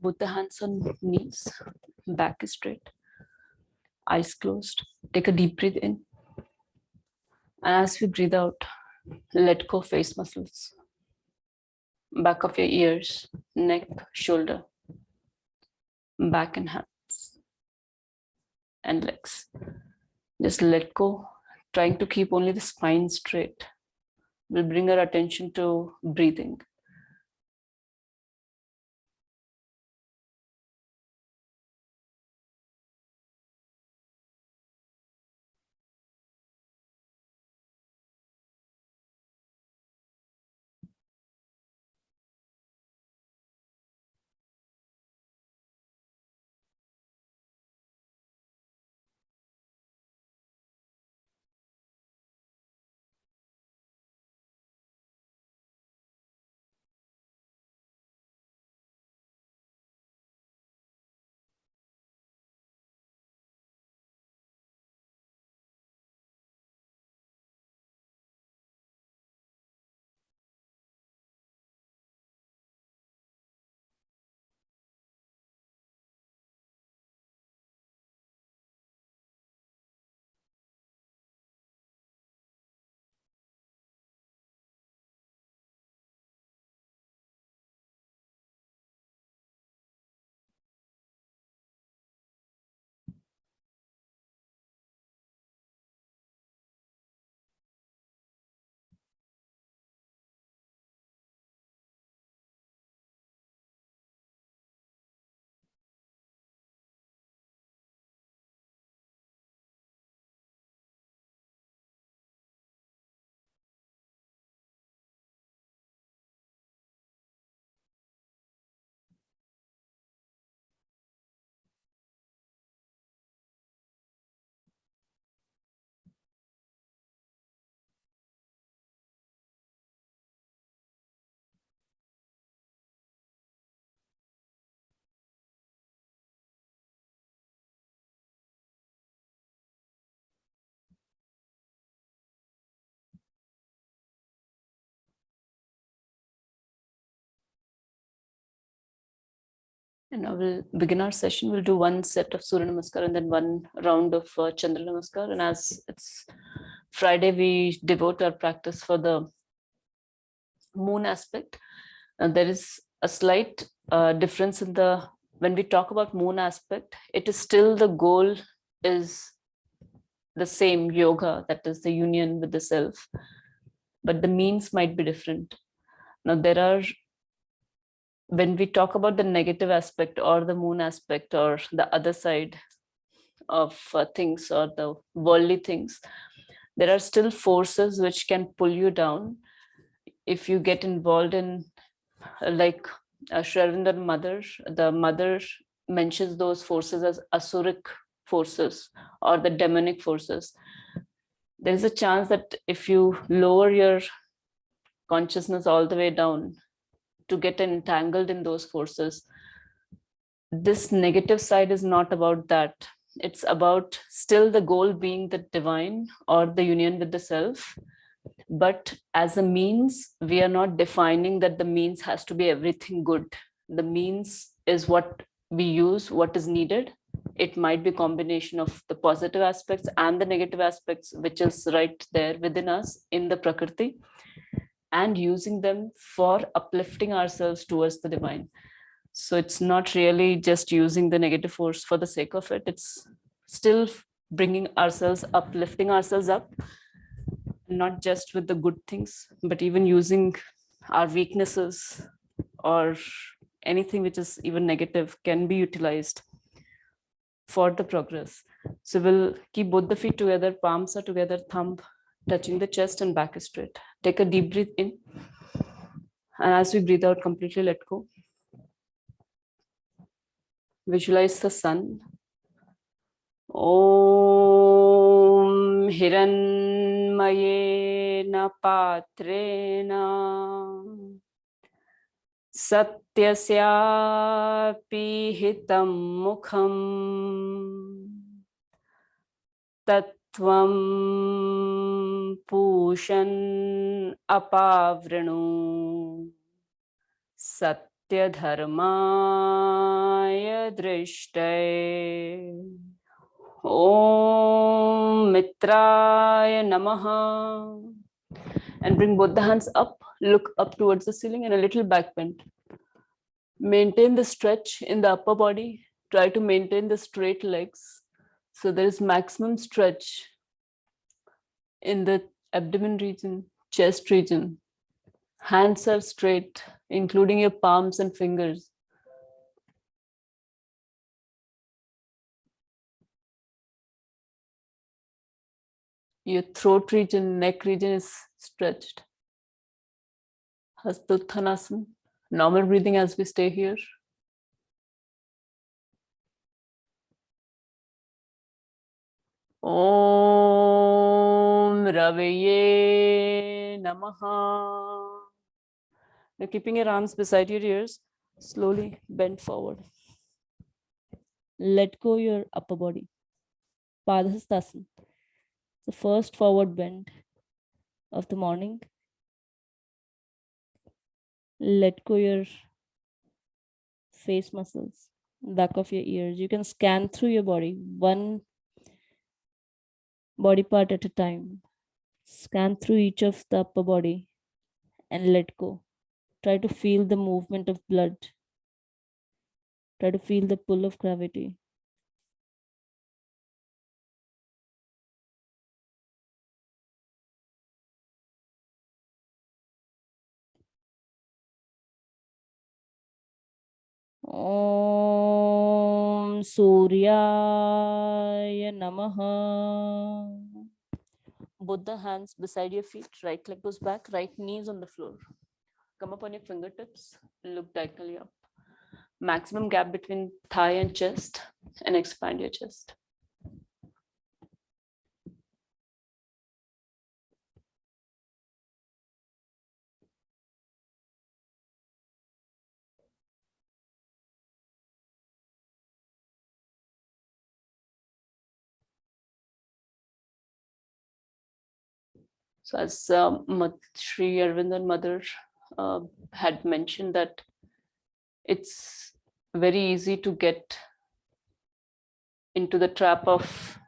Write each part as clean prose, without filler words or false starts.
Both the hands on knees, back is straight, eyes closed. Take a deep breath in. And as we breathe out, let go face muscles, back of your ears, neck, shoulder, back and hands, and legs. Just let go, trying to keep only the spine straight. We'll bring our attention to breathing. And now we'll begin our session. We'll do one set of Surya Namaskar and then one round of Chandra Namaskar. And as it's Friday, we devote our practice for the moon aspect. And there is a slight difference in when we talk about moon aspect, it is still the goal is the same, yoga, that is the union with the self, but the means might be different. Now when we talk about the negative aspect or the moon aspect or the other side of things or the worldly things, there are still forces which can pull you down if you get involved in, like Shravindra's mother, the mother mentions those forces as asuric forces or the demonic forces. There is a chance that if you lower your consciousness all the way down to get entangled in those forces, this negative side is not about that. It's about still the goal being the divine or the union with the self. But as a means, we are not defining that the means has to be everything good. The means is what we use, what is needed. It might be a combination of the positive aspects and the negative aspects, which is right there within us in the Prakriti, and using them for uplifting ourselves towards the divine. So it's not really just using the negative force for the sake of it. It's still bringing ourselves up, lifting ourselves up, not just with the good things, but even using our weaknesses or anything which is even negative can be utilized for the progress. So we'll keep both the feet together, palms are together, thumb touching the chest and back is straight. Take a deep breath in. And as we breathe out, completely let go. Visualize the sun. Om Hiranmayena Patrena Satyasyapi Hitam Mukham Tattvam Pushan Apavranu Satyam Satya Dharmaya Drishtai Om Mitraya Namaha. And bring both the hands up, look up towards the ceiling and a little back bend. Maintain the stretch in the upper body. Try to maintain the straight legs. So there is maximum stretch in the abdomen region, chest region. Hands are straight, including your palms and fingers. Your throat region, neck region is stretched. Hastuttanasana. Normal breathing as we stay here. Om Raveye Namaha. Now keeping your arms beside your ears, slowly bend forward. Let go your upper body. Padhastasana. The first forward bend of the morning. Let go your face muscles, back of your ears. You can scan through your body, one body part at a time. Scan through each of the upper body and let go. Try to feel the movement of blood. Try to feel the pull of gravity. Om Surya Namaha. Both the hands beside your feet, right leg goes back, right knee is on the floor. Come up on your fingertips, look diagonally up. Maximum gap between thigh and chest, and expand your chest. So as Sri Arvind Mother had mentioned that it's very easy to get into the trap of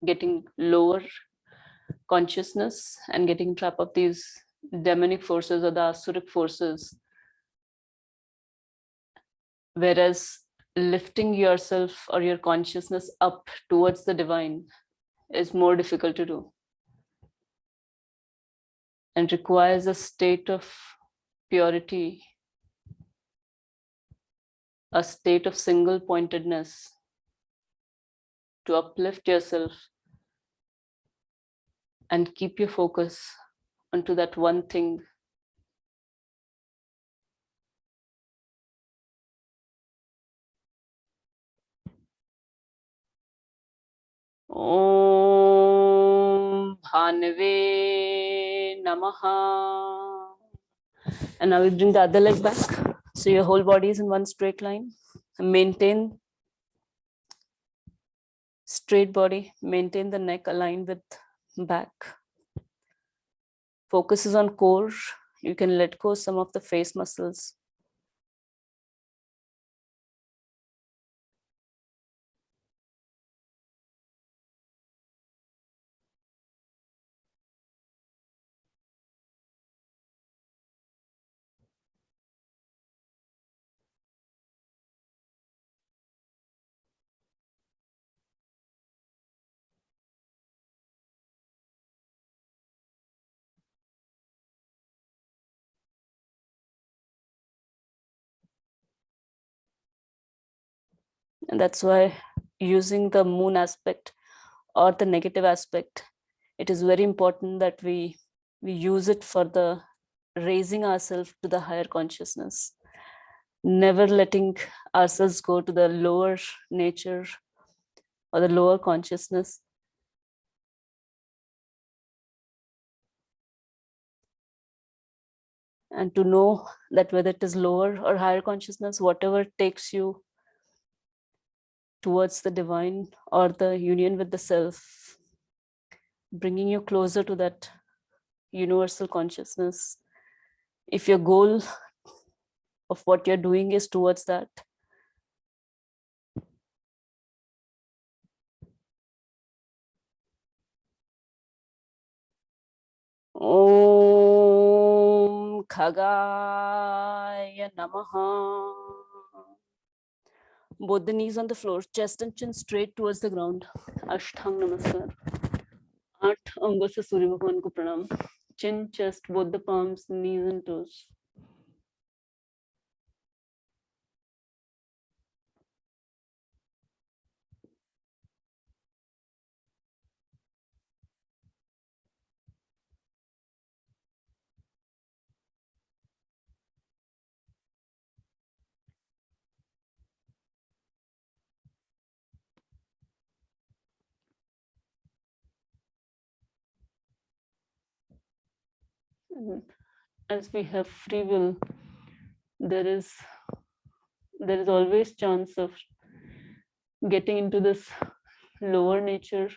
getting lower consciousness and getting trap of these demonic forces or the asuric forces. Whereas lifting yourself or your consciousness up towards the divine is more difficult to do and requires a state of purity, a state of single pointedness to uplift yourself and keep your focus onto that one thing. Om Bhanave Namaha. And now we bring the other leg back. So your whole body is in one straight line. Maintain straight body, maintain the neck aligned with back. Focus is on core. You can let go some of the face muscles. And that's why using the moon aspect or the negative aspect, it is very important that we use it for the raising ourselves to the higher consciousness, never letting ourselves go to the lower nature or the lower consciousness. And to know that whether it is lower or higher consciousness, whatever takes you towards the divine or the union with the self, bringing you closer to that universal consciousness. If your goal of what you're doing is towards that. Om Khagaya Namaha. Both the knees on the floor, chest and chin straight towards the ground. Ashtang Namaskar. 8 अंगों से सूर्य भगवान को प्रणाम. Chin, chest, both the palms, knees and toes. As we have free will, there is always chance of getting into this lower nature.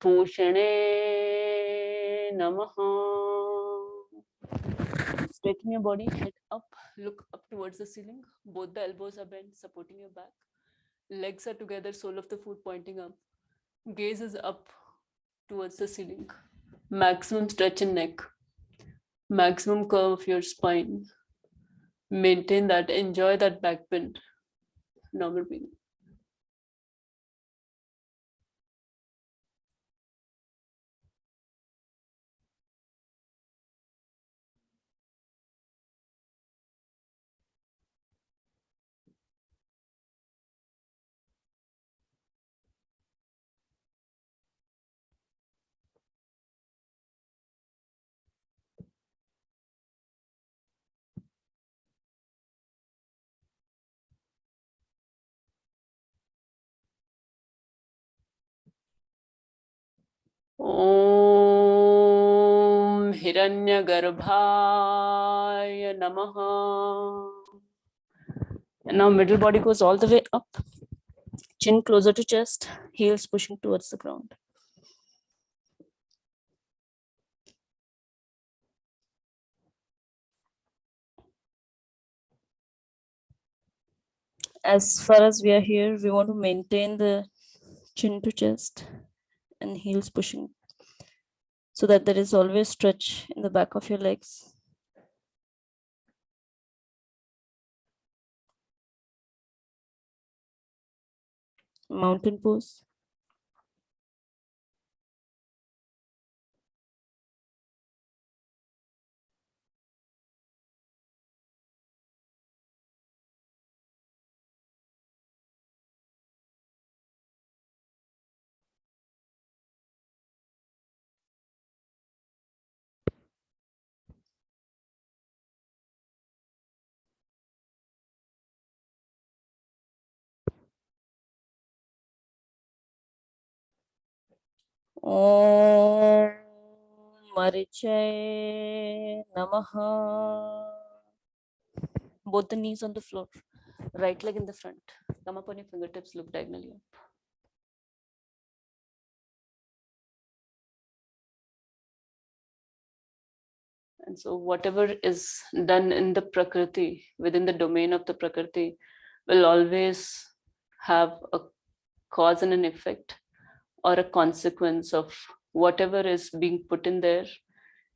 Pushane Namaha. Straighten your body, head up, look up towards the ceiling. Both the elbows are bent, supporting your back. Legs are together, sole of the foot pointing up. Gaze is up towards the ceiling. Maximum stretch in neck. Maximum curve of your spine. Maintain that, enjoy that back bend. Normal breathing. Om Hiranyagarbhaya Namaha. And now middle body goes all the way up. Chin closer to chest, heels pushing towards the ground. As far as we are here, we want to maintain the chin to chest and heels pushing so that there is always stretch in the back of your legs. Mountain pose. Om Marichaye Namaha. Both the knees on the floor. Right leg in the front. Come up on your fingertips, look diagonally up. And so whatever is done in the Prakriti, within the domain of the Prakriti, will always have a cause and an effect or a consequence of whatever is being put in there.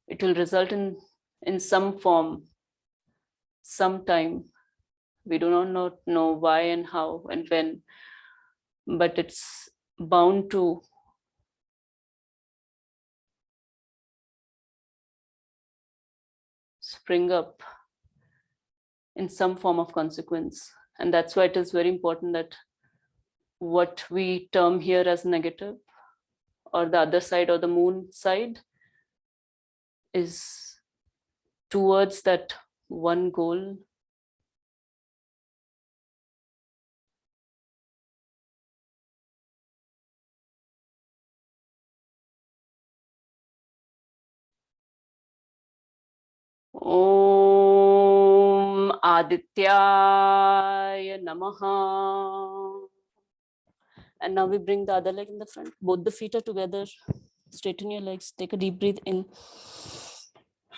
It will result in some form, sometime. We do not know why and how and when, but it's bound to spring up in some form of consequence. And that's why it is very important that what we term here as negative, or the other side, or the moon side, is towards that one goal. Om Adityaya Namaha. And now we bring the other leg in the front. Both the feet are together. Straighten your legs. Take a deep breath in.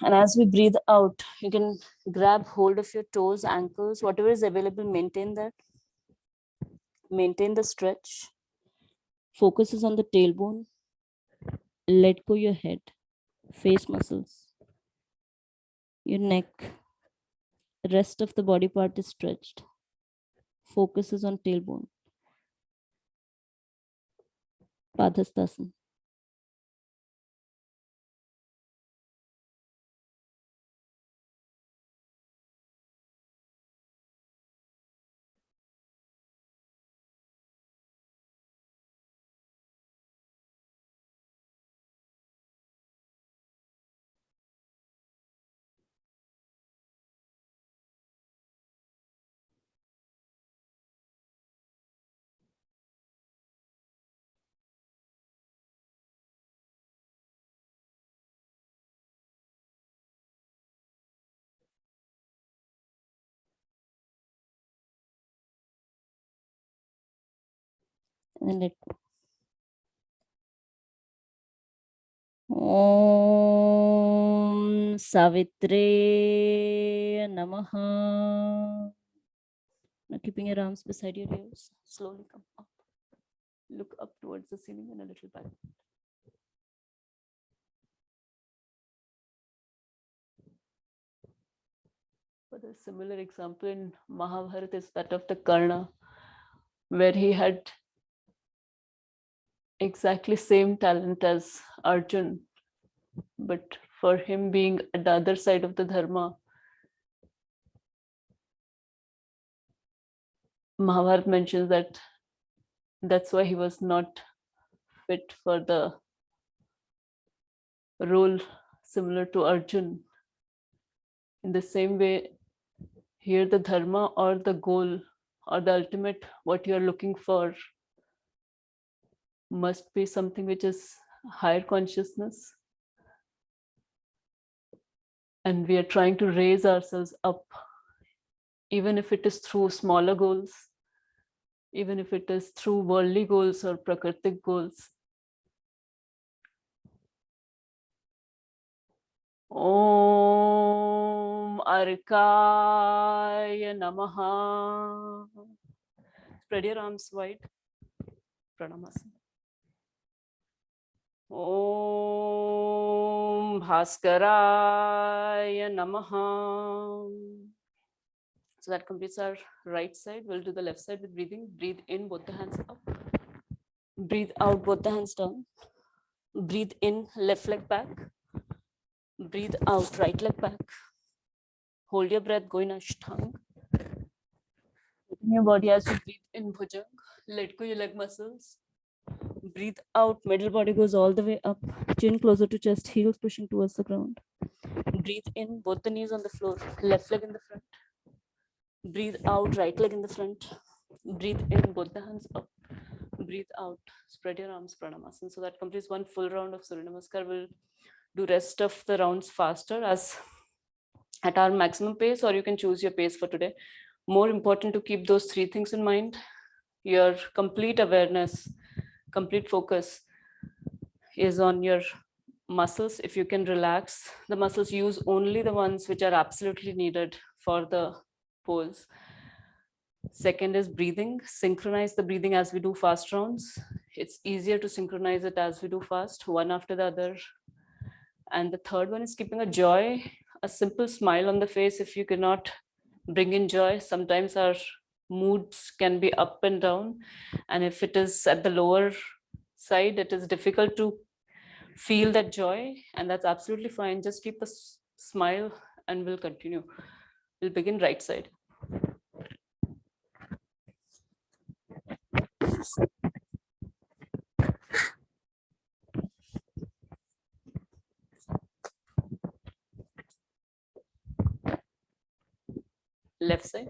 And as we breathe out, you can grab hold of your toes, ankles, whatever is available, maintain that. Maintain the stretch. Focus is on the tailbone. Let go your head, face muscles, your neck. The rest of the body part is stretched. Focus is on tailbone. Padhastasana. And then let go. Om Savitre Namaha. Now keeping your arms beside your ears, slowly come up. Look up towards the ceiling and a little back. But a similar example in Mahabharata is that of the Karna, where he had exactly same talent as Arjun, but for him being at the other side of the dharma, Mahabharata mentions that that's why he was not fit for the role similar to Arjun. In the same way, here the dharma or the goal or the ultimate, what you're looking for, must be something which is higher consciousness. And we are trying to raise ourselves up, even if it is through smaller goals, even if it is through worldly goals or prakritic goals. Om Arkaya Namaha. Spread your arms wide. Pranamasana. Om Bhaskaraya Namaha. So that completes our right side. We'll do the left side with breathing. Breathe in, both the hands up. Breathe out, both the hands down. Breathe in, left leg back. Breathe out, right leg back. Hold your breath, go in Ashtanga. Open your body as you breathe in Bhujang. Let go your leg muscles. Breathe out, middle body goes all the way up. Chin closer to chest, heels pushing towards the ground. Breathe in, both the knees on the floor. Left leg in the front. Breathe out, right leg in the front. Breathe in, both the hands up. Breathe out, spread your arms, Pranamasana. So that completes one full round of Surya Namaskar. We'll do rest of the rounds faster as at our maximum pace, or you can choose your pace for today. More important to keep those three things in mind. Your complete awareness, complete focus is on your muscles. If you can relax the muscles, use only the ones which are absolutely needed for the pose. Second is breathing. Synchronize the breathing as we do fast rounds. It's easier to synchronize it as we do fast, one after the other. And the third one is keeping a joy, a simple smile on the face. If you cannot bring in joy, sometimes our moods can be up and down. And if it is at the lower side, it is difficult to feel that joy, and that's absolutely fine. Just keep a smile and we'll continue. We'll begin right side. Left side.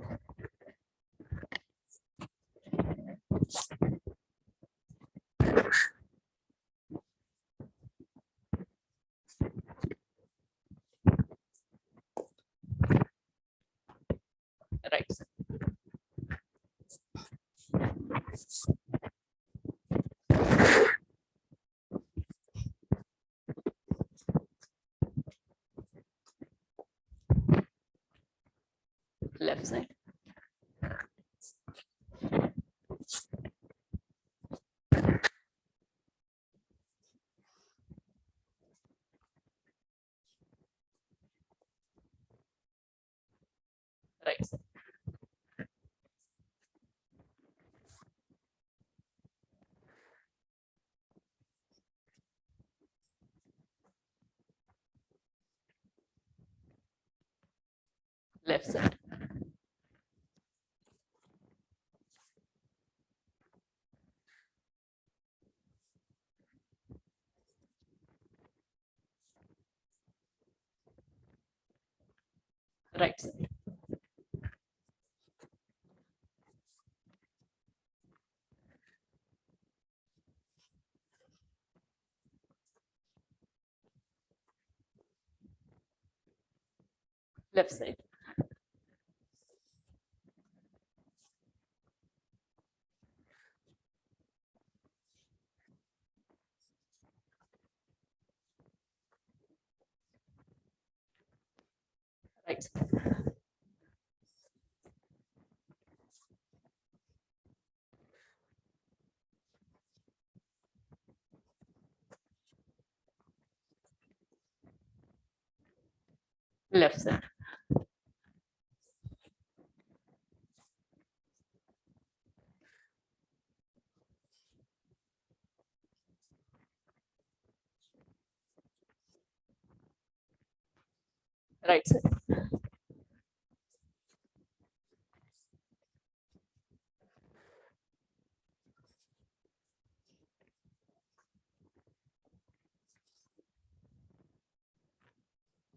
Right side. Left side. Right side. Left side. Right side. Left side. Right side. Left side. Right side.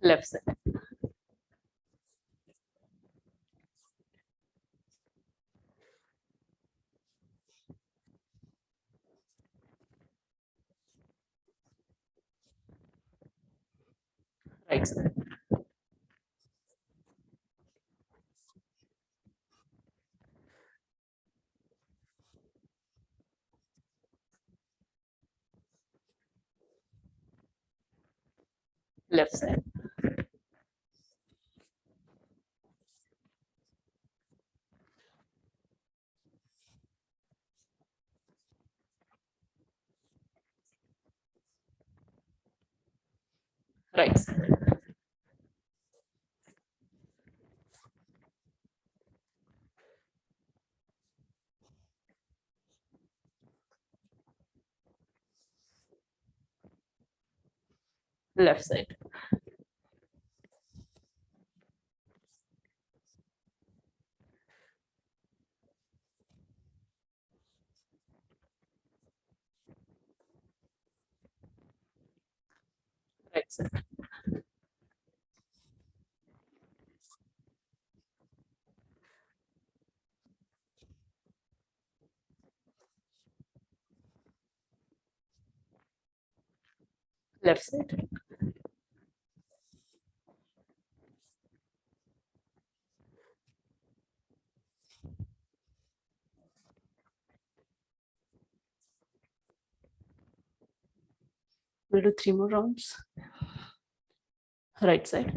Left side. Right side. Left side. Right side. Left side. Right side. Left side. We'll do 3 more rounds. Right side.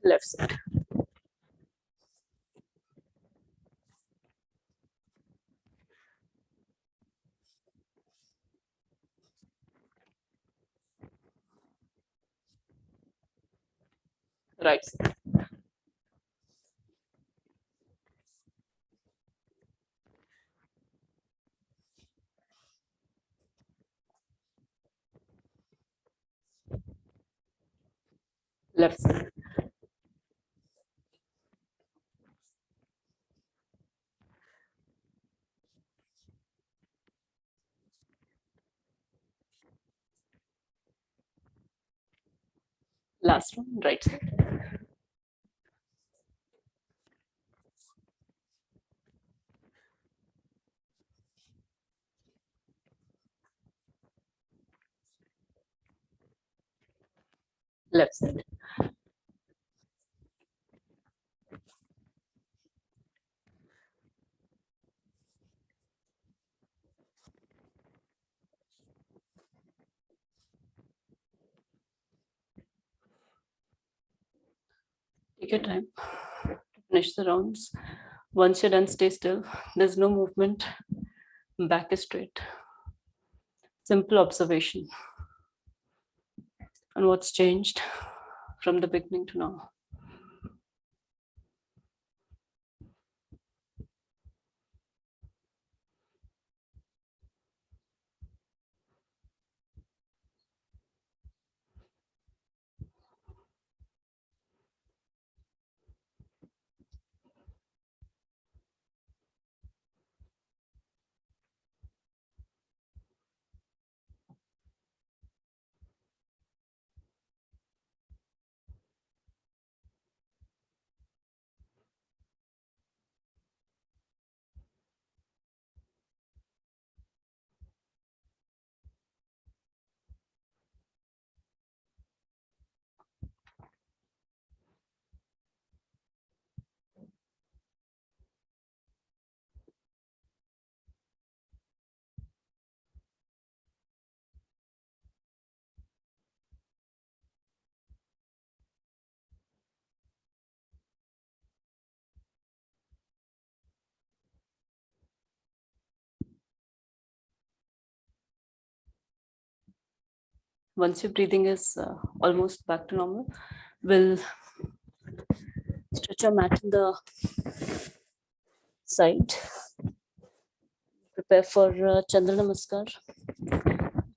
Left side. Right side. Left side. Last one, right side. Left side. Take your time to finish the rounds. Once you're done, stay still. There's no movement. Back is straight. Simple observation. And what's changed from the beginning to now. Once your breathing is almost back to normal, we'll stretch your mat in the side. Prepare for Chandra Namaskar.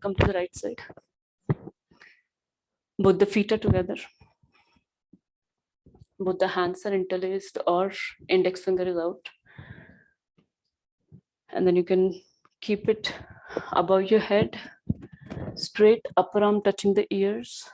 Come to the right side. Both the feet are together. Both the hands are interlaced or index finger is out. And then you can keep it above your head, straight, upper arm touching the ears.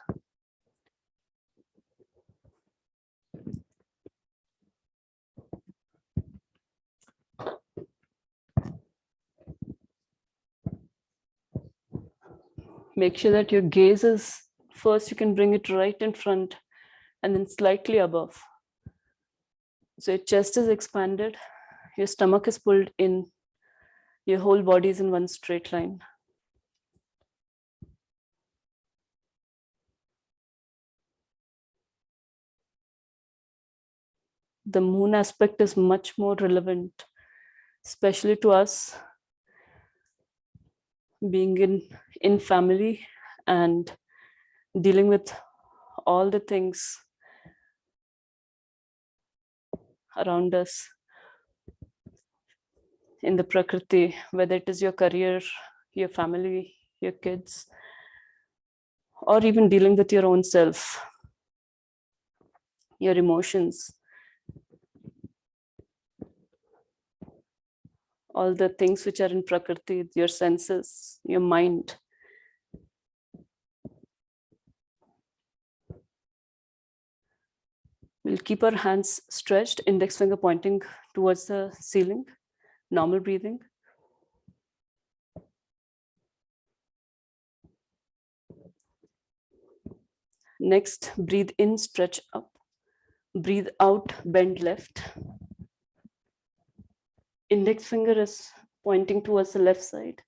Make sure that your gaze is, first you can bring it right in front and then slightly above. So your chest is expanded, your stomach is pulled in, your whole body is in one straight line. The moon aspect is much more relevant, especially to us being in family and dealing with all the things around us in the prakriti, whether it is your career, your family, your kids, or even dealing with your own self, your emotions, all the things which are in prakriti, your senses, your mind. We'll keep our hands stretched, index finger pointing towards the ceiling, normal breathing. Next, breathe in, stretch up. Breathe out, bend left. Index finger is pointing towards the left side.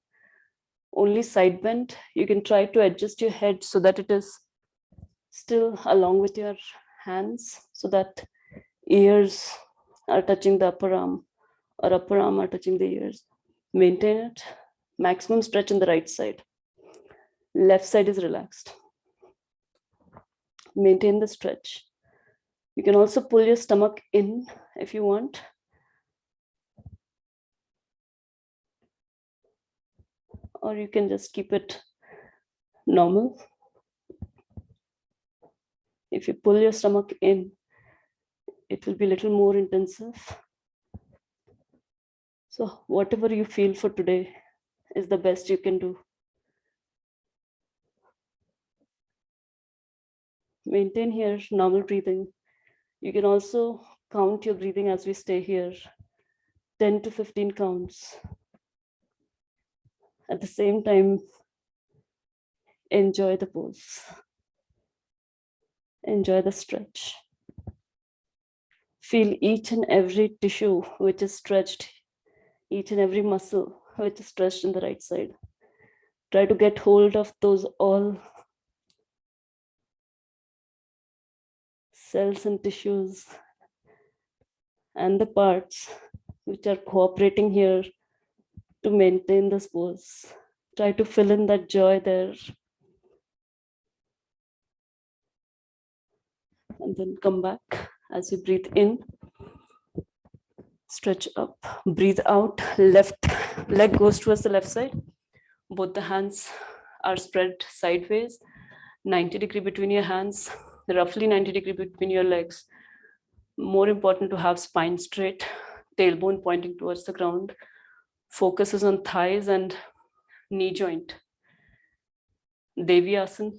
Only side bend. You can try to adjust your head so that it is still along with your hands, so that ears are touching the upper arm or upper arm are touching the ears. Maintain it. Maximum stretch on the right side. Left side is relaxed. Maintain the stretch. You can also pull your stomach in if you want. Or you can just keep it normal. If you pull your stomach in, it will be a little more intensive. So whatever you feel for today is the best you can do. Maintain here normal breathing. You can also count your breathing as we stay here, 10 to 15 counts. At the same time, enjoy the pose. Enjoy the stretch. Feel each and every tissue which is stretched, each and every muscle which is stretched in the right side. Try to get hold of those all cells and tissues and the parts which are cooperating here to maintain this pose. Try to fill in that joy there. And then come back as you breathe in. Stretch up, breathe out, left leg goes towards the left side. Both the hands are spread sideways, 90-degree between your hands, roughly 90-degree between your legs. More important to have spine straight, tailbone pointing towards the ground. Focus is on thighs and knee joint. Devi Asana,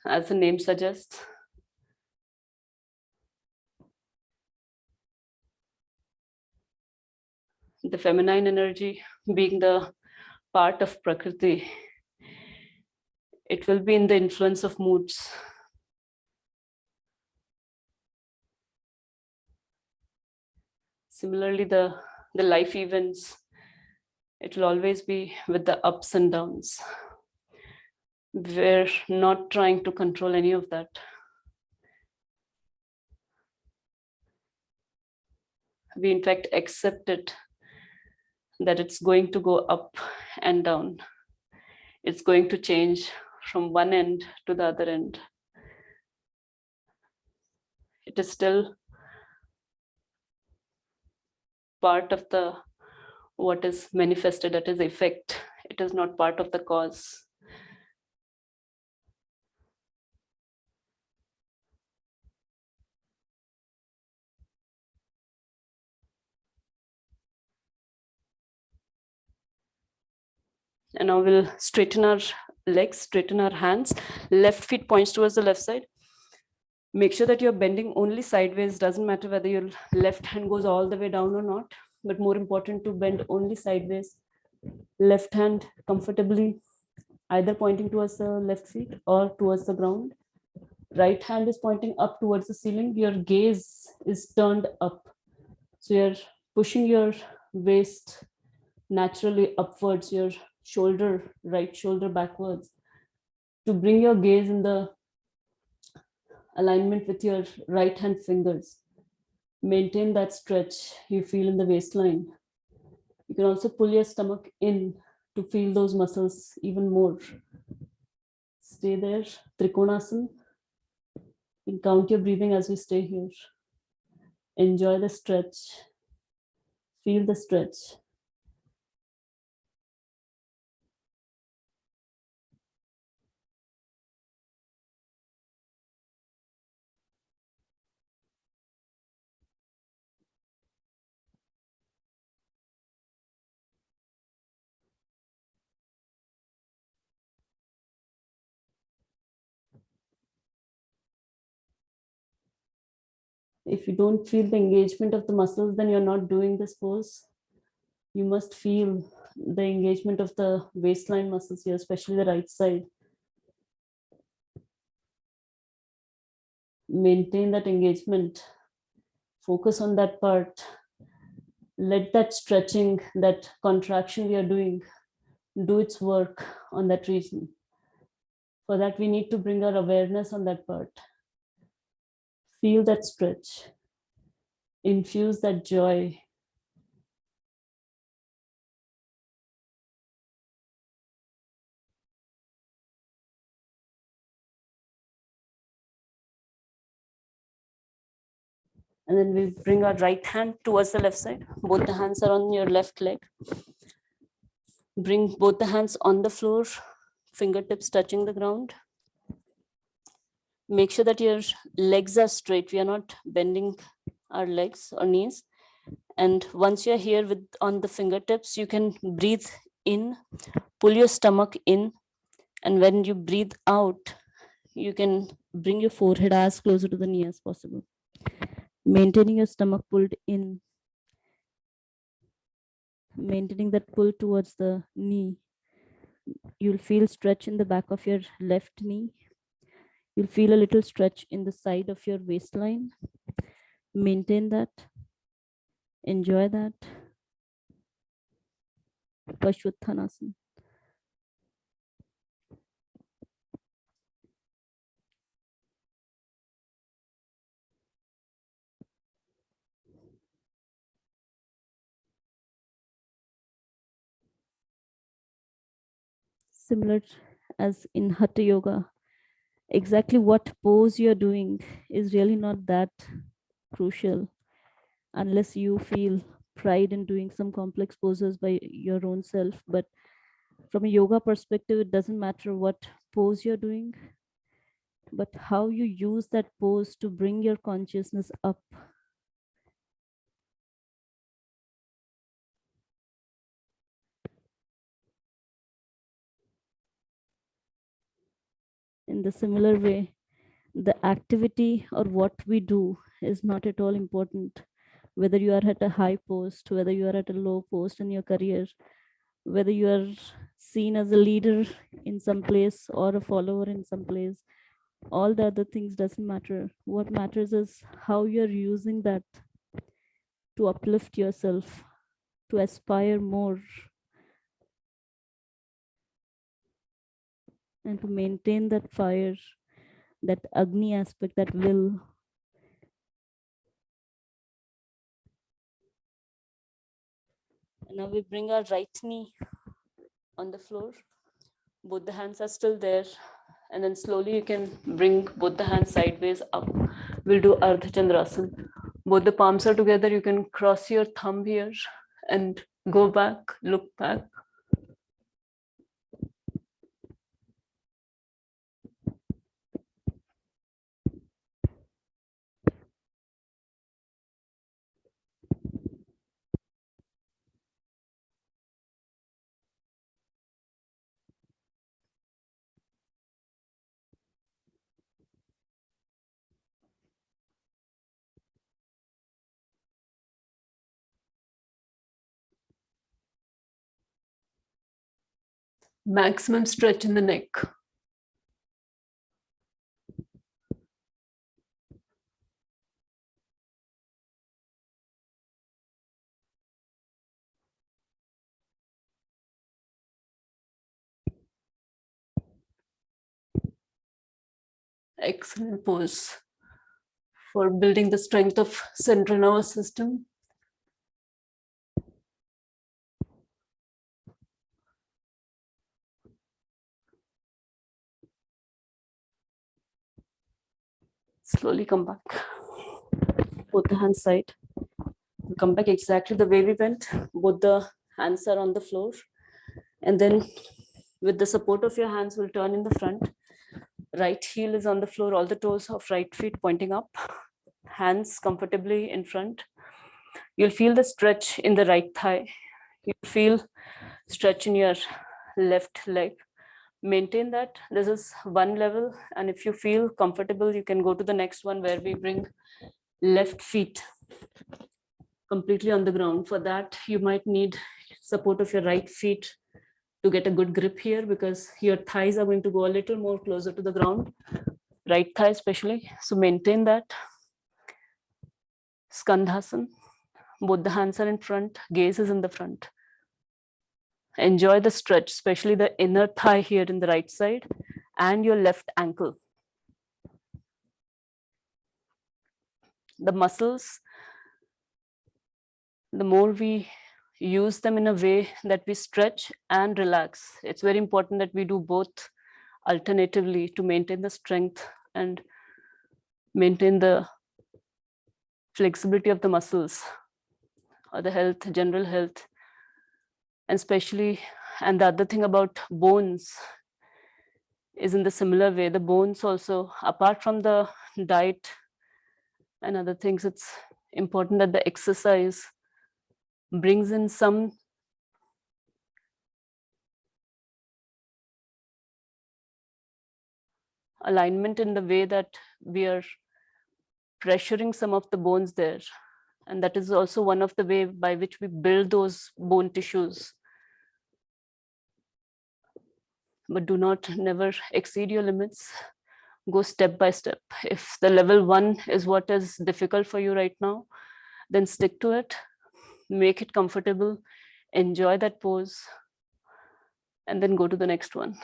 as the name suggests, the feminine energy being the part of Prakriti, it will be in the influence of moods. Similarly, the life events, it will always be with the ups and downs. We're not trying to control any of that. We in fact accept it, that it's going to go up and down. It's going to change from one end to the other end. It is still part of the what is manifested, that is effect. It is not part of the cause. And now we'll straighten our legs, straighten our hands. Left feet points towards the left side. Make sure that you're bending only sideways. Doesn't matter whether your left hand goes all the way down or not, but more important to bend only sideways. Left hand comfortably, either pointing towards the left feet or towards the ground. Right hand is pointing up towards the ceiling. Your gaze is turned up. So you're pushing your waist naturally upwards, your shoulder, right shoulder backwards, to bring your gaze in the alignment with your right hand fingers. Maintain that stretch you feel in the waistline. You can also pull your stomach in to feel those muscles even more. Stay there, Trikonasana. And count your breathing as we stay here. Enjoy the stretch. Feel the stretch. If you don't feel the engagement of the muscles, then you're not doing this pose. You must feel the engagement of the waistline muscles here, especially the right side. Maintain that engagement. Focus on that part. Let that stretching, that contraction we are doing, do its work on that region. For that, we need to bring our awareness on that part. Feel that stretch. Infuse that joy. And then we bring our right hand towards the left side. Both the hands are on your left leg. Bring both the hands on the floor, fingertips touching the ground. Make sure that your legs are straight. We are not bending our legs or knees. And once you're here on the fingertips, you can breathe in, pull your stomach in, And when you breathe out, you can bring your forehead as closer to the knee as possible, maintaining your stomach pulled in, maintaining that pull towards the knee. You'll feel stretch in the back of your left knee. You'll feel a little stretch in the side of your waistline. Maintain that. Enjoy that. Pashvottanasana. Similar as in Hatha Yoga, exactly what pose you're doing is really not that crucial unless you feel pride in doing some complex poses by your own self. But from a yoga perspective, it doesn't matter what pose you're doing, but how you use that pose to bring your consciousness up. In the similar way, the activity or what we do is not at all important. Whether you are at a high post, whether you are at a low post in your career, whether you are seen as a leader in some place or a follower in some place, all the other things doesn't matter. What matters is how you're using that to uplift yourself, to aspire more, and to maintain that fire, that Agni aspect, that will. And now we bring our right knee on the floor. Both the hands are still there. And then slowly you can bring both the hands sideways up. We'll do Ardha Chandrasana. Both the palms are together. You can cross your thumb here and go back, look back. Maximum stretch in the neck. Excellent pose for building the strength of central nervous system. Slowly come back. Both the hands side. Come back exactly the way we went. Both the hands are on the floor. And then with the support of your hands, we'll turn in the front. Right heel is on the floor, all the toes of right feet pointing up. Hands comfortably in front. You'll feel the stretch in the right thigh. You'll feel stretch in your left leg. Maintain that. This is one level. And if you feel comfortable, you can go to the next one where we bring left feet completely on the ground. For that, you might need support of your right feet to get a good grip here, because your thighs are going to go a little more closer to the ground, right thigh especially. So maintain that. Skandhasana. Both the hands are in front, gaze is in the front. Enjoy the stretch, especially the inner thigh here in the right side and your left ankle. The muscles, the more we use them in a way that we stretch and relax. It's very important that we do both alternatively to maintain the strength and maintain the flexibility of the muscles or the health, general health. And especially, and the other thing about bones is in the similar way. The bones also, apart from the diet and other things, it's important that the exercise brings in some alignment in the way that we are pressuring some of the bones there. And that is also one of the way by which we build those bone tissues. But do not never exceed your limits. Go step by step. If the level 1 is what is difficult for you right now, then stick to it, make it comfortable, enjoy that pose, and then go to the next one.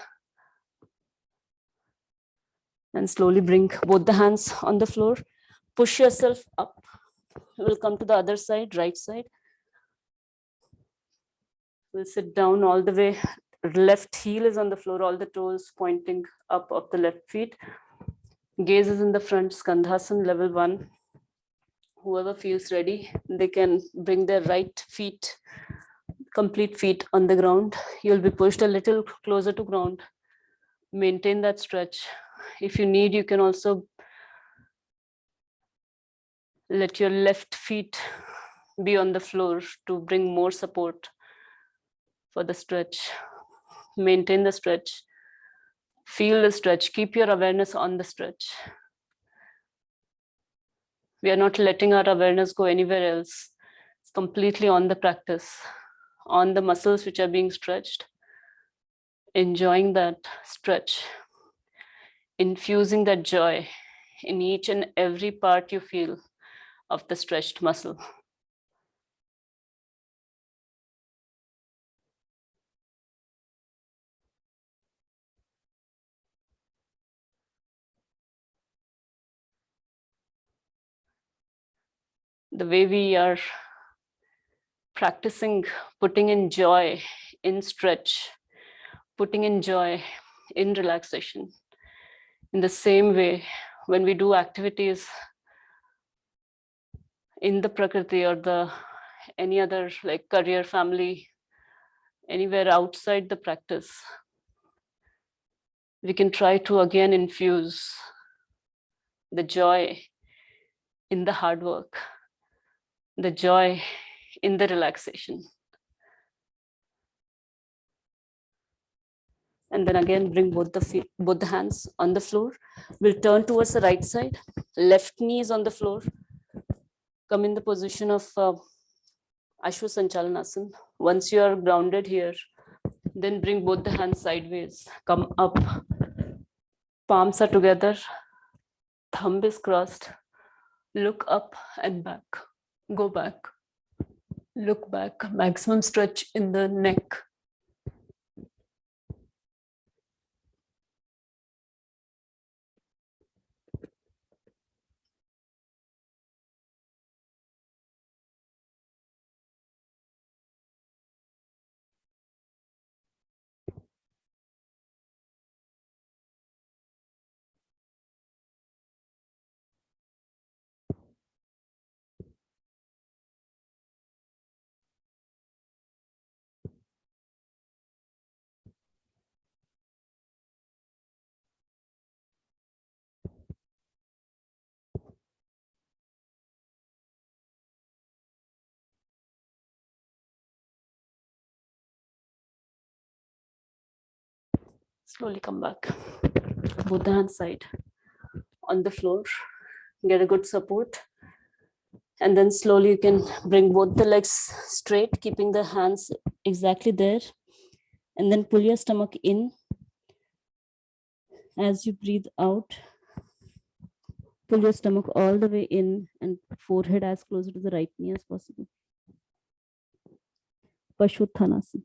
And slowly bring both the hands on the floor, push yourself up. We'll come to the other side, right side. We'll sit down all the way. Left heel is on the floor, all the toes pointing up of the left feet. Gaze is in the front, Skandhasana level 1. Whoever feels ready, they can bring their right feet, complete feet on the ground. You'll be pushed a little closer to ground. Maintain that stretch. If you need, you can also let your left feet be on the floor to bring more support for the stretch. Maintain the stretch. Feel the stretch. Keep your awareness on the stretch. We are not letting our awareness go anywhere else. It's completely on the practice, on the muscles which are being stretched, enjoying that stretch, infusing that joy in each and every part you feel of the stretched muscle. The way we are practicing putting in joy in stretch, putting in joy in relaxation. In the same way, when we do activities in the Prakriti or the any other like career, family, anywhere outside the practice, we can try to again infuse the joy in the hard work, the joy in the relaxation. And then again, bring both the feet, both the hands on the floor. We'll turn towards the right side. Left knee is on the floor. Come in the position of Ashwasanchalanasana. Once you are grounded here, then bring both the hands sideways. Come up. Palms are together. Thumb is crossed. Look up and back. Go back. Look back. Maximum stretch in the neck. Slowly come back. Both the hands side on the floor. Get a good support. And then slowly you can bring both the legs straight, keeping the hands exactly there. And then pull your stomach in. As you breathe out, pull your stomach all the way in and forehead as closer to the right knee as possible. Pashuttanasana.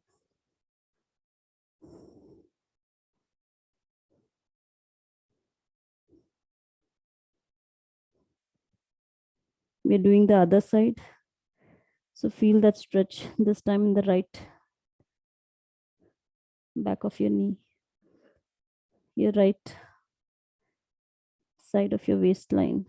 We're doing the other side. So feel that stretch, this time in the right back of your knee, your right side of your waistline.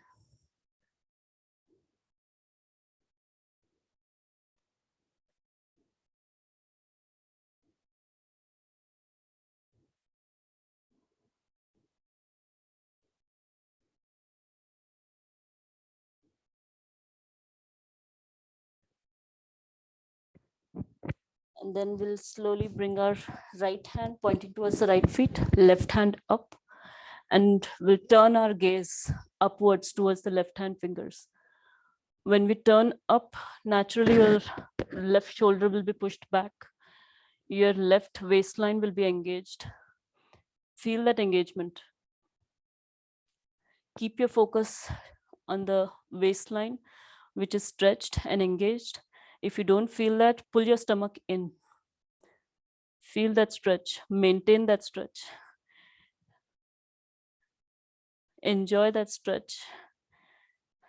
And then we'll slowly bring our right hand pointing towards the right feet, left hand up. And we'll turn our gaze upwards towards the left hand fingers. When we turn up, naturally your left shoulder will be pushed back. Your left waistline will be engaged. Feel that engagement. Keep your focus on the waistline, which is stretched and engaged. If you don't feel that, pull your stomach in. Feel that stretch, maintain that stretch. Enjoy that stretch.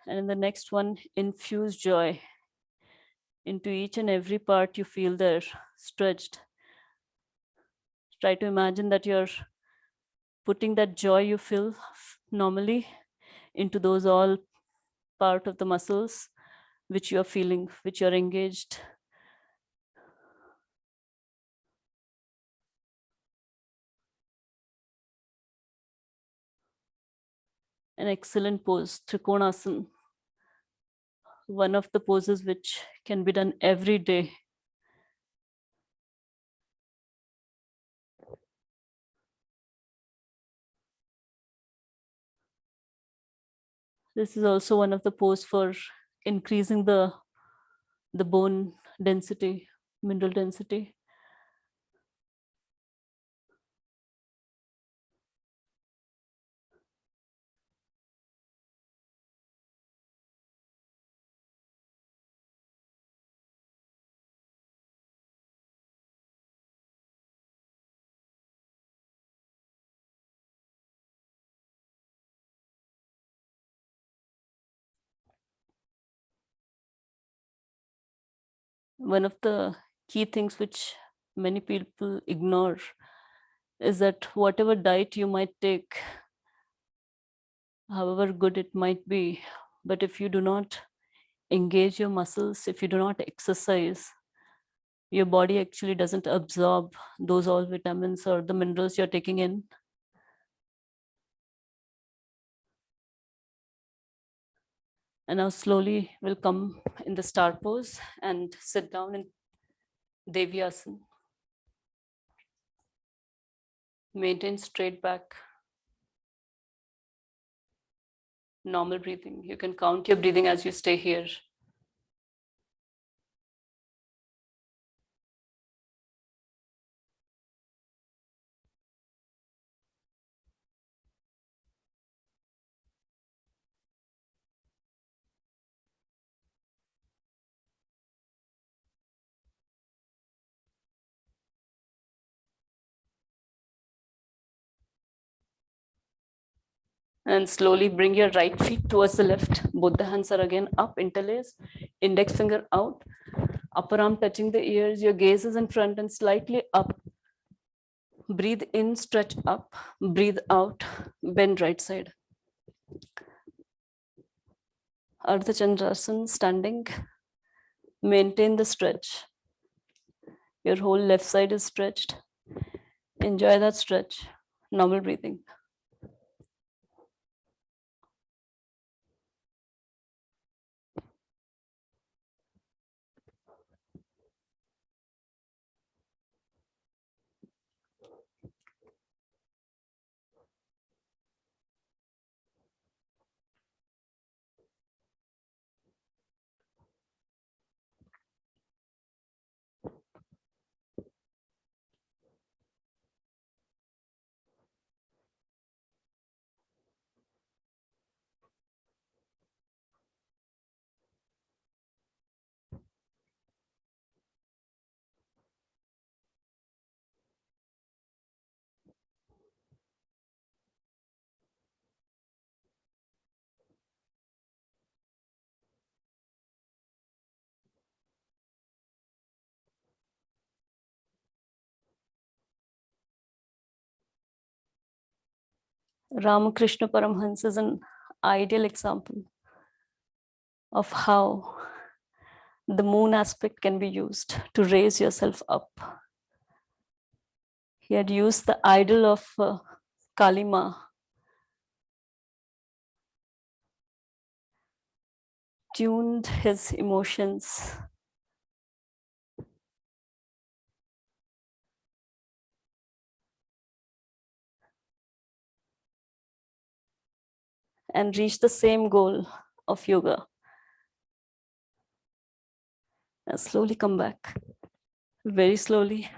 And in the next one, infuse joy into each and every part you feel there stretched. Try to imagine that you're putting that joy you feel normally into those all part of the muscles which you're feeling, which you're engaged. An excellent pose, Trikonasana. One of the poses which can be done every day. This is also one of the pose for increasing the bone density, mineral density. One of the key things which many people ignore is that whatever diet you might take, however good it might be, but if you do not engage your muscles, if you do not exercise, your body actually doesn't absorb those all vitamins or the minerals you're taking in. And now slowly we'll come in the star pose and sit down in Devyasana. Maintain straight back. Normal breathing. You can count your breathing as you stay here. And slowly bring your right feet towards the left. Both the hands are again up, interlace. Index finger out. Upper arm touching the ears. Your gaze is in front and slightly up. Breathe in, stretch up. Breathe out, bend right side. Ardha Chandrasana, standing. Maintain the stretch. Your whole left side is stretched. Enjoy that stretch. Normal breathing. Ramakrishna Paramhans is an ideal example of how the moon aspect can be used to raise yourself up. He had used the idol of Kalima, tuned his emotions, and reach the same goal of yoga. And slowly come back, very slowly.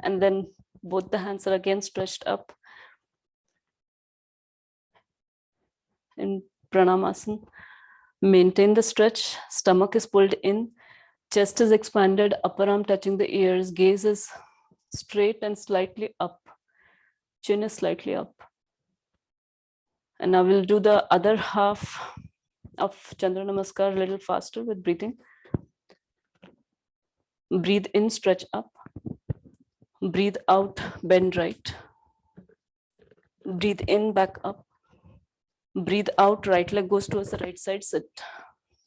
And then both the hands are again stretched up in Pranamasana. Maintain the stretch, stomach is pulled in, chest is expanded, upper arm touching the ears, gaze is straight and slightly up, chin is slightly up. And now we'll do the other half of Chandra Namaskar a little faster with breathing. Breathe in, stretch up. Breathe out, bend right. Breathe in, back up. Breathe out, right leg goes towards the right side, sit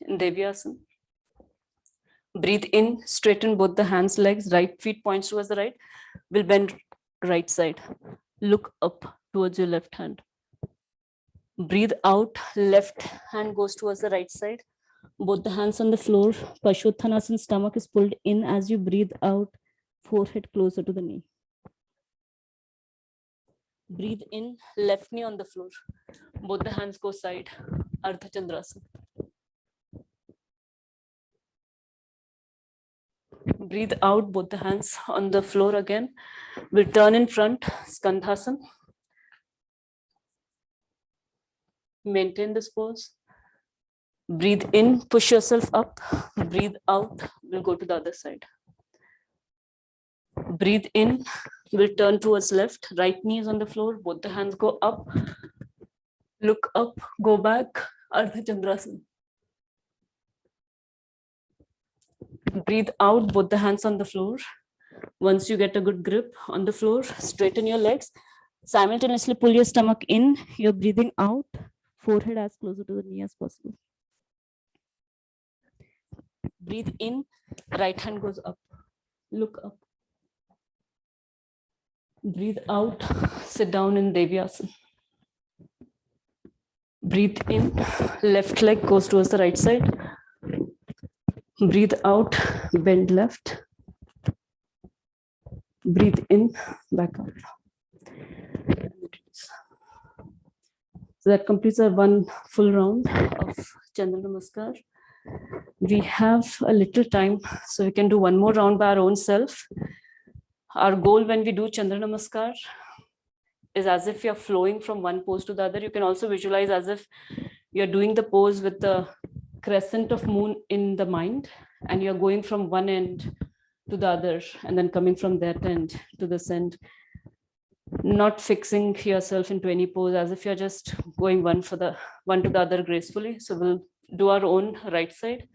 in Devyasana. Breathe in, straighten both the hands, legs, right feet points towards the right. We'll bend right side. Look up towards your left hand. Breathe out, left hand goes towards the right side. Both the hands on the floor. Paschimottanasana, stomach is pulled in as you breathe out, forehead closer to the knee. Breathe in, left knee on the floor. Both the hands go side, Ardha Chandrasana. Breathe out, both the hands on the floor again. We'll turn in front, Skandhasana. Maintain this pose. Breathe in, push yourself up. Breathe out, we'll go to the other side. Breathe in, we'll turn towards left. Right knee is on the floor, both the hands go up. Look up, go back, Ardha Chandrasana. Breathe out, both the hands on the floor. Once you get a good grip on the floor, straighten your legs. Simultaneously pull your stomach in. You're breathing out, forehead as closer to the knee as possible. Breathe in, right hand goes up. Look up. Breathe out, sit down in Devyasana. Breathe in, left leg goes towards the right side. Breathe out, bend left. Breathe in, back up. So that completes our one full round of Chandra Namaskar. We have a little time, so we can do one more round by our own self. Our goal when we do Chandra Namaskar is as if you're flowing from one pose to the other. You can also visualize as if you're doing the pose with the crescent of moon in the mind, and you're going from one end to the other, and then coming from that end to this end. Not fixing yourself into any pose, as if you're just going one to the other gracefully. So we'll do our own right side.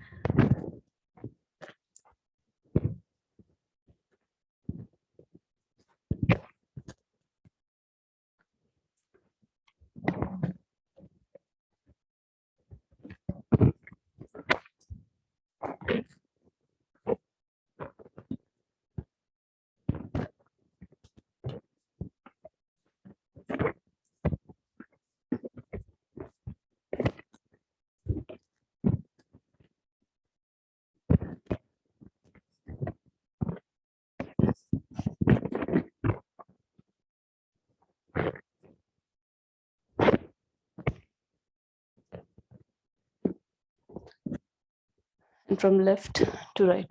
And from left to right.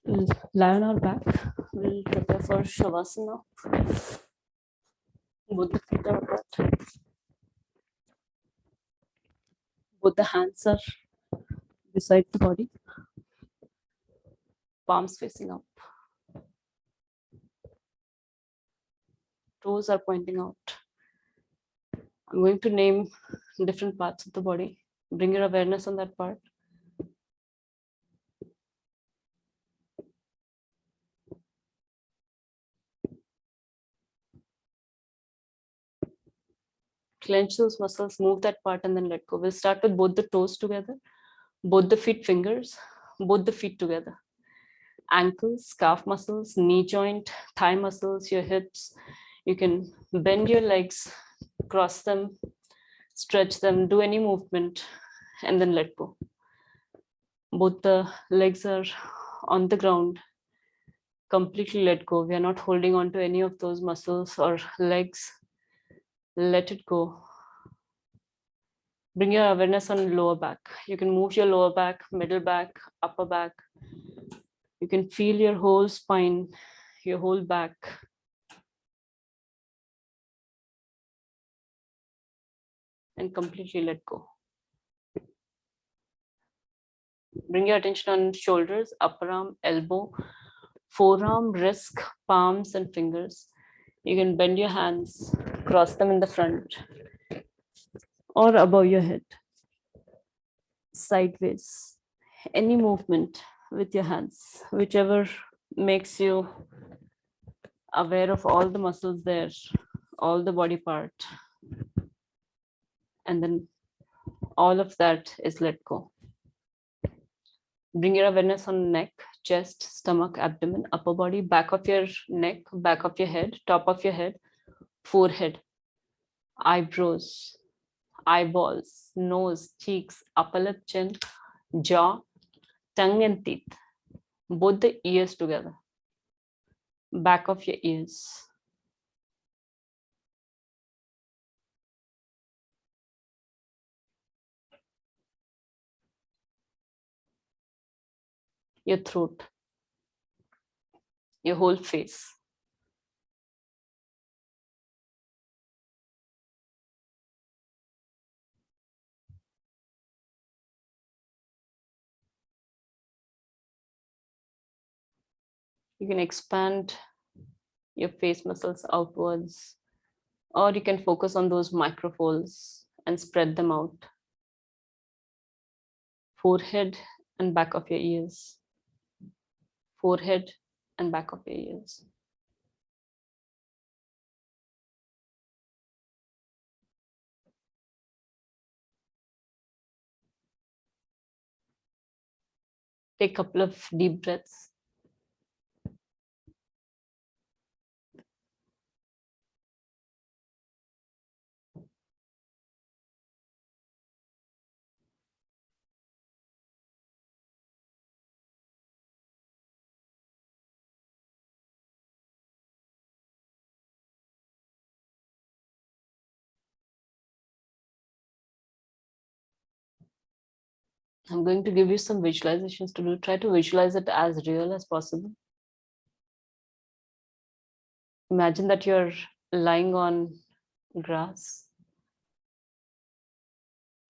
We'll lie on our back. We'll prepare for Shavasana. Both the feet are apart. Both the hands are beside the body. Palms facing up. Toes are pointing out. I'm going to name different parts of the body. Bring your awareness on that part. Clench those muscles, move that part, and then let go. We'll start with both the toes together, both the feet fingers, both the feet together. Ankles, calf muscles, knee joint, thigh muscles, your hips. You can bend your legs, cross them, stretch them, do any movement, and then let go. Both the legs are on the ground. Completely let go. We are not holding on to any of those muscles or legs. Let it go. Bring your awareness on lower back. You can move your lower back, middle back, upper back. You can feel your whole spine, your whole back. And completely let go. Bring your attention on shoulders, upper arm, elbow, forearm, wrist, palms, and fingers. You can bend your hands, cross them in the front or above your head, sideways. Any movement with your hands, whichever makes you aware of all the muscles there, all the body part. And then all of that is let go. Bring your awareness on neck, chest, stomach, abdomen, upper body, back of your neck, back of your head, top of your head, forehead, eyebrows, eyeballs, nose, cheeks, upper lip, chin, jaw, tongue, and teeth. Both the ears together, back of your ears. Your throat, your whole face. You can expand your face muscles outwards, or you can focus on those microfolds and spread them out. Forehead and back of your ears. Forehead and back of your ears. Take a couple of deep breaths. I'm going to give you some visualizations to do. Try to visualize it as real as possible. Imagine that you're lying on grass.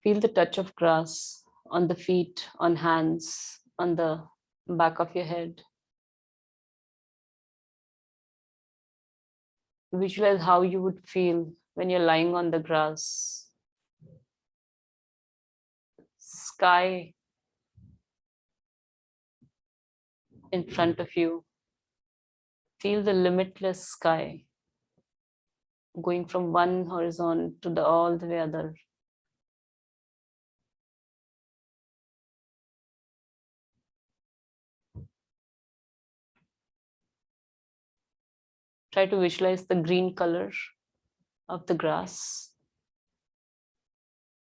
Feel the touch of grass on the feet, on hands, on the back of your head. Visualize how you would feel when you're lying on the grass. Sky in front of you. Feel the limitless sky going from one horizon to the all the way other. Try to visualize the green color of the grass.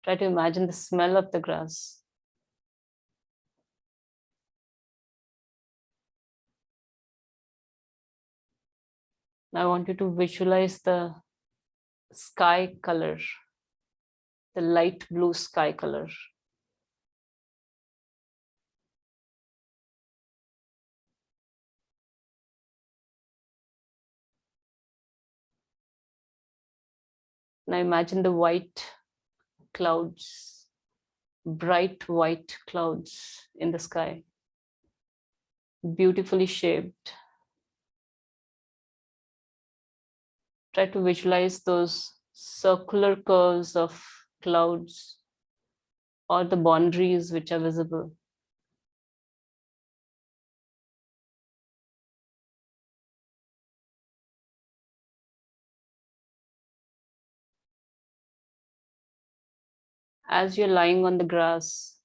Try to imagine the smell of the grass. Now I want you to visualize the sky color, the light blue sky color. Now imagine the white clouds, bright white clouds in the sky, beautifully shaped. Try to visualize those circular curves of clouds or the boundaries which are visible. As you're lying on the grass,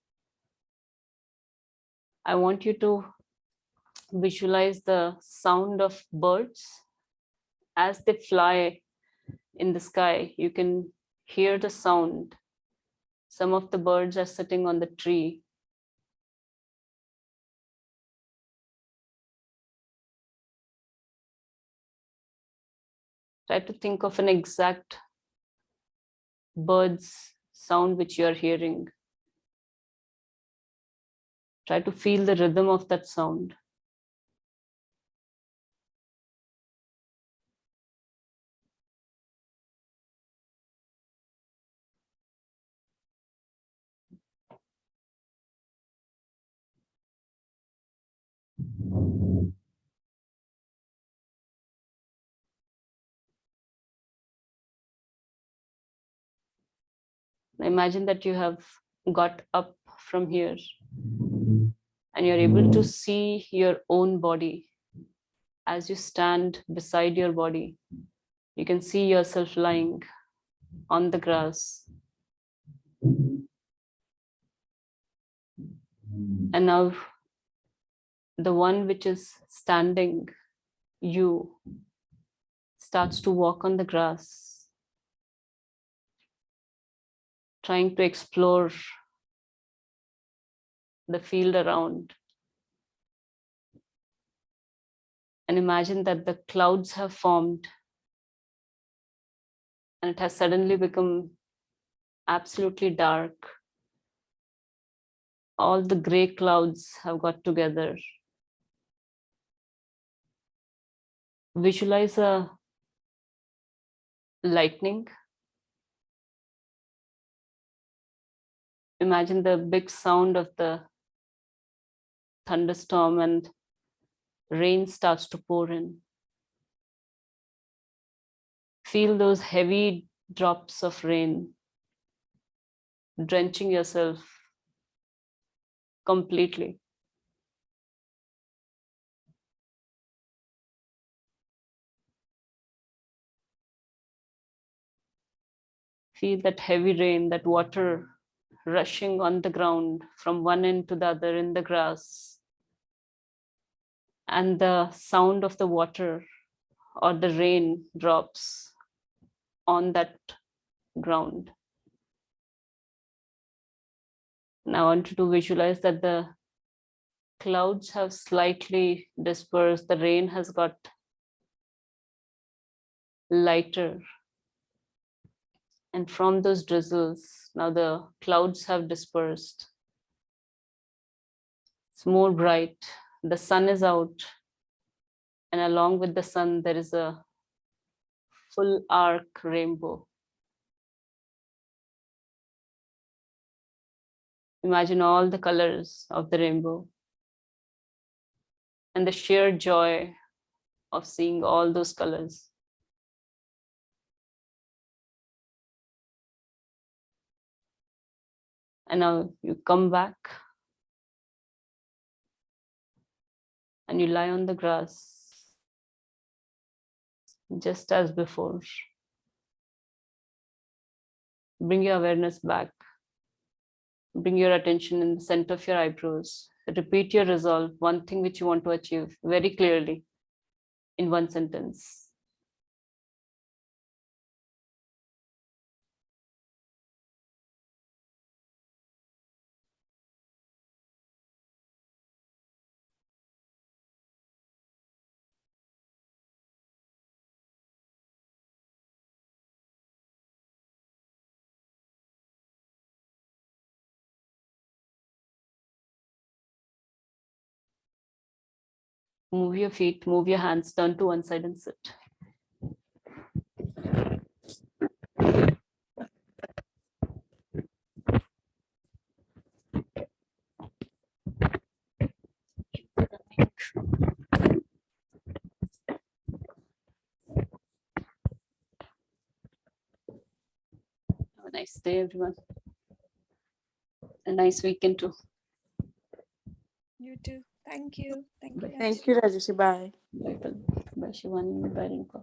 I want you to visualize the sound of birds as they fly in the sky. You can hear the sound. Some of the birds are sitting on the tree. Try to think of an exact bird's sound which you are hearing. Try to feel the rhythm of that sound. Imagine that you have got up from here and you're able to see your own body. As you stand beside your body, you can see yourself lying on the grass. And now the one which is standing, you, starts to walk on the grass, trying to explore the field around. And imagine that the clouds have formed and it has suddenly become absolutely dark. All the gray clouds have got together. Visualize a lightning. Imagine the big sound of the thunderstorm and rain starts to pour in. Feel those heavy drops of rain drenching yourself completely. Feel that heavy rain, that water rushing on the ground from one end to the other in the grass. And the sound of the water or the rain drops on that ground. Now I want you to visualize that the clouds have slightly dispersed, the rain has got lighter. And from those drizzles, now the clouds have dispersed. It's more bright. The sun is out. And along with the sun, there is a full arc rainbow. Imagine all the colors of the rainbow and the sheer joy of seeing all those colors. And now you come back and you lie on the grass just as before. Bring your awareness back. Bring your attention in the center of your eyebrows. Repeat your resolve, one thing which you want to achieve very clearly in one sentence. Move your feet, move your hands, turn to one side and sit. Nice day, everyone. A nice weekend too. You too. Thank you. Thank you, Bye. Rajyasree. Thank you, Rajyasree. Bye. Bye, Shivani. Bye, Rinka.